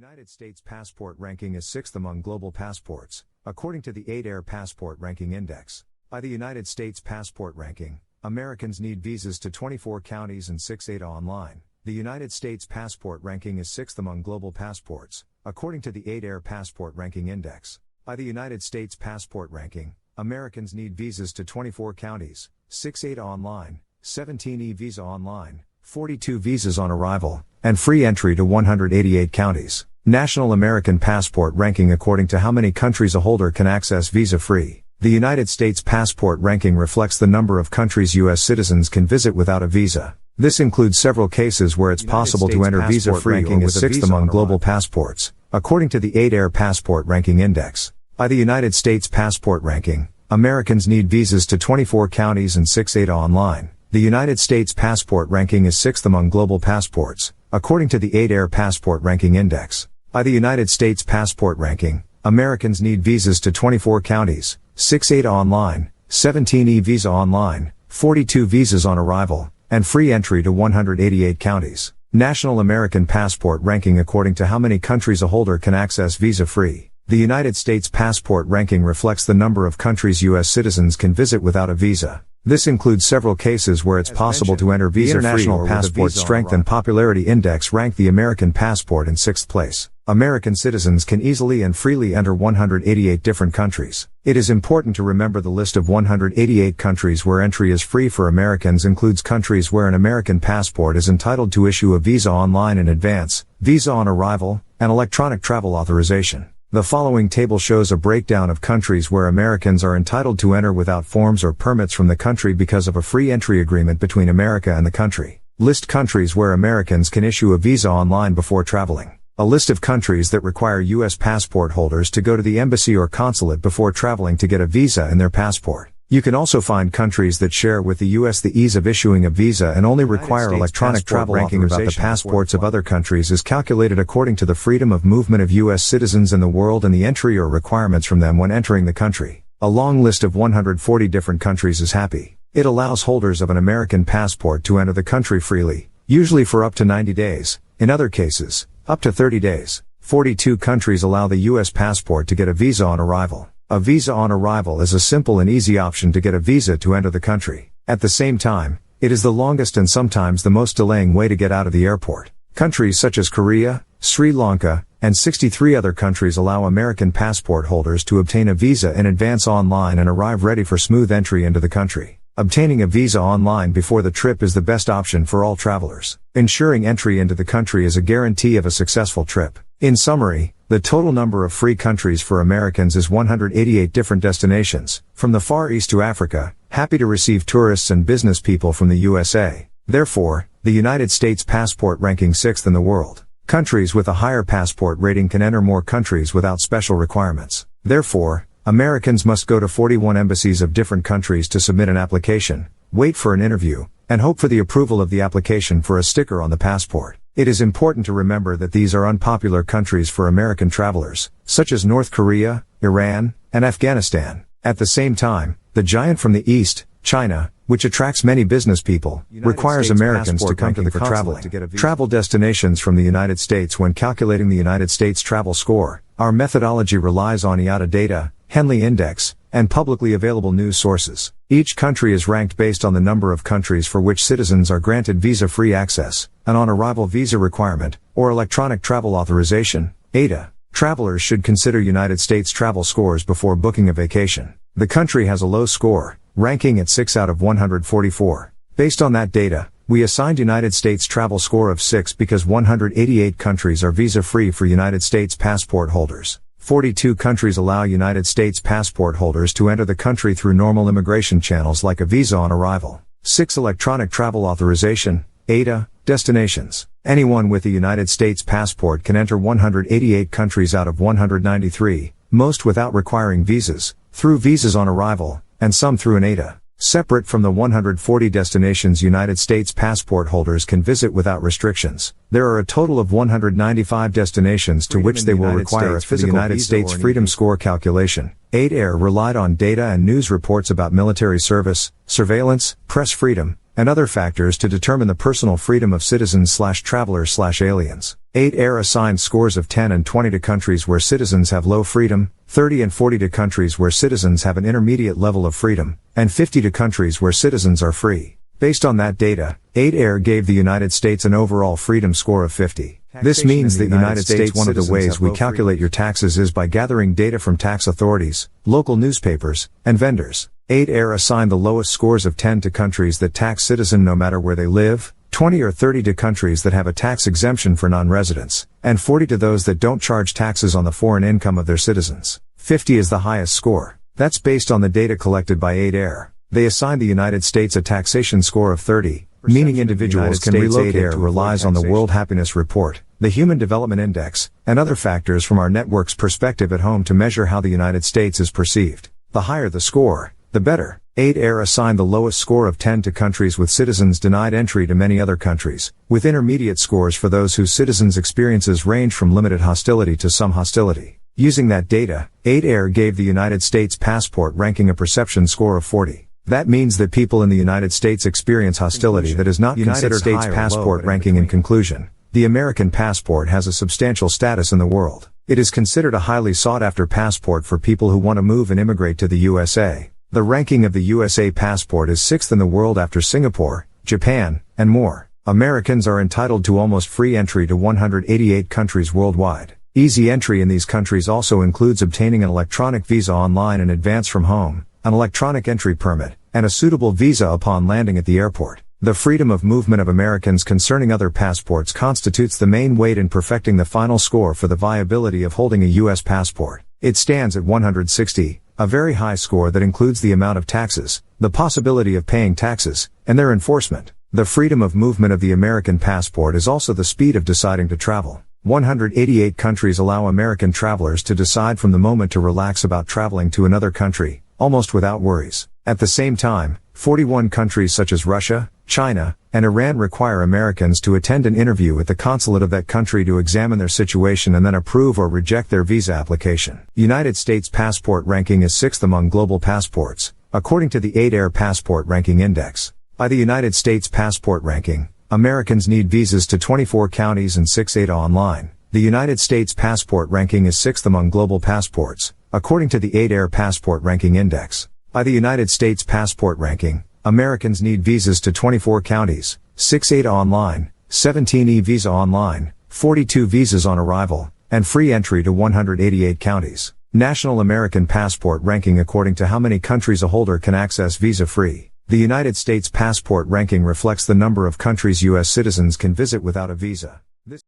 United States passport ranking is 6th among global passports, according to the 8 Air Passport Ranking Index. By the United States passport ranking, Americans need visas to 24 counties and 6 ADA online. The United States passport ranking is 6th among global passports, according to the 8 Air Passport Ranking Index. By the United States passport ranking, Americans need visas to 24 counties, 6 ADA online, 17 eVisa online, 42 visas on arrival, and free entry to 188 counties. National American Passport Ranking according to how many countries a holder can access visa-free. The United States passport ranking reflects the number of countries U.S. citizens can visit without a visa. This includes several cases where it's possible to enter visa-free or is 6th among global passports, according to the 8 Air Passport Ranking Index. By the United States passport ranking, Americans need visas to 24 counties and 6 ADA online. The United States passport ranking is 6th among global passports, according to the 8 Air Passport Ranking Index. By the United States passport ranking, Americans need visas to 24 counties, 6 ADA online, 17 eVisa online, 42 visas on arrival, and free entry to 188 counties. National American Passport Ranking according to how many countries a holder can access visa-free. The United States passport ranking reflects the number of countries U.S. citizens can visit without a visa. This includes several cases where it's possible to enter visa-free. The International Passport Strength and Popularity Index ranked the American passport in 6th place. American citizens can easily and freely enter 188 different countries. It is important to remember the list of 188 countries where entry is free for Americans includes countries where an American passport is entitled to issue a visa online in advance, visa on arrival, and electronic travel authorization. The following table shows a breakdown of countries where Americans are entitled to enter without forms or permits from the country because of a free entry agreement between America and the country. List countries where Americans can issue a visa online before traveling. A list of countries that require U.S. passport holders to go to the embassy or consulate before traveling to get a visa in their passport. You can also find countries that share with the U.S. the ease of issuing a visa and only require electronic travel. Ranking about the passports of other countries is calculated according to the freedom of movement of U.S. citizens in the world and the entry or requirements from them when entering the country. A long list of 140 different countries is happy. It allows holders of an American passport to enter the country freely, usually for up to 90 days, in other cases, up to 30 days. 42 countries allow the U.S. passport to get a visa on arrival. A visa on arrival is a simple and easy option to get a visa to enter the country. At the same time, it is the longest and sometimes the most delaying way to get out of the airport. Countries such as Korea, Sri Lanka, and 63 other countries allow American passport holders to obtain a visa in advance online and arrive ready for smooth entry into the country. Obtaining a visa online before the trip is the best option for all travelers. Ensuring entry into the country is a guarantee of a successful trip. In summary, the total number of free countries for Americans is 188 different destinations, from the Far East to Africa, happy to receive tourists and business people from the USA. Therefore, the United States passport ranking 6th in the world. Countries with a higher passport rating can enter more countries without special requirements. Therefore, Americans must go to 41 embassies of different countries to submit an application, wait for an interview, and hope for the approval of the application for a sticker on the passport. It is important to remember that these are unpopular countries for American travelers, such as North Korea, Iran, and Afghanistan. At the same time, the giant from the East, China, which attracts many business people, requires Americans to come to the for traveling. Travel destinations from the United States. When calculating the United States travel score, our methodology relies on IATA data, Henley Index, and publicly available news sources. Each country is ranked based on the number of countries for which citizens are granted visa-free access, an on-arrival visa requirement, or electronic travel authorization, ADA. Travelers should consider United States travel scores before booking a vacation. The country has a low score, ranking at 6 out of 144. Based on that data, we assigned United States travel score of 6 because 188 countries are visa-free for United States passport holders. 42 countries allow United States passport holders to enter the country through normal immigration channels like a visa on arrival. 6 electronic travel authorization, ADA, destinations. Anyone with a United States passport can enter 188 countries out of 193, most without requiring visas, through visas on arrival, and some through an ADA. Separate from the 140 destinations United States passport holders can visit without restrictions, there are a total of 195 destinations to which they will require a physical United States Freedom Score calculation. 8 Air relied on data and news reports about military service, surveillance, press freedom, and other factors to determine the personal freedom of citizens/travelers/aliens. 8air assigned scores of 10 and 20 to countries where citizens have low freedom, 30 and 40 to countries where citizens have an intermediate level of freedom, and 50 to countries where citizens are free. Based on that data, 8air gave the United States an overall freedom score of 50. This means that United States, one of the ways we calculate your taxes is by gathering data from tax authorities, local newspapers, and vendors. 8air assigned the lowest scores of 10 to countries that tax citizen no matter where they live, 20 or 30 to countries that have a tax exemption for non-residents, and 40 to those that don't charge taxes on the foreign income of their citizens. 50 is the highest score. That's based on the data collected by 8air. They assigned the United States a taxation score of 30, meaning individuals can relocate. 8air relies on the World Happiness Report, the Human Development Index, and other factors from our network's perspective at home to measure how the United States is perceived. The higher the score, the better. 8air assigned the lowest score of 10 to countries with citizens denied entry to many other countries, with intermediate scores for those whose citizens' experiences range from limited hostility to some hostility. Using that data, 8air gave the United States passport ranking a perception score of 40. That means that people in the United States experience hostility that is not considered States passport ranking. In conclusion, the American passport has a substantial status in the world. It is considered a highly sought-after passport for people who want to move and immigrate to the USA. The ranking of the USA passport is 6th in the world after Singapore, Japan, and more. Americans are entitled to almost free entry to 188 countries worldwide. Easy entry in these countries also includes obtaining an electronic visa online in advance from home, an electronic entry permit, and a suitable visa upon landing at the airport. The freedom of movement of Americans concerning other passports constitutes the main weight in perfecting the final score for the viability of holding a U.S. passport. It stands at 160, a very high score that includes the amount of taxes, the possibility of paying taxes, and their enforcement. The freedom of movement of the American passport is also the speed of deciding to travel. 188 countries allow American travelers to decide from the moment to relax about traveling to another country, almost without worries. At the same time, 41 countries such as Russia, China, and Iran require Americans to attend an interview at the consulate of that country to examine their situation and then approve or reject their visa application. United States passport ranking is 6th among global passports, according to the 8air Passport Ranking Index. By the United States passport ranking, Americans need visas to 24 counties and 6 ADA online. The United States passport ranking is 6th among global passports, according to the 8air Passport Ranking Index. By the United States passport ranking, Americans need visas to 24 counties, 6 ADA online, 17 eVisa online, 42 visas on arrival, and free entry to 188 counties. National American passport ranking according to how many countries a holder can access visa-free. The United States passport ranking reflects the number of countries U.S. citizens can visit without a visa.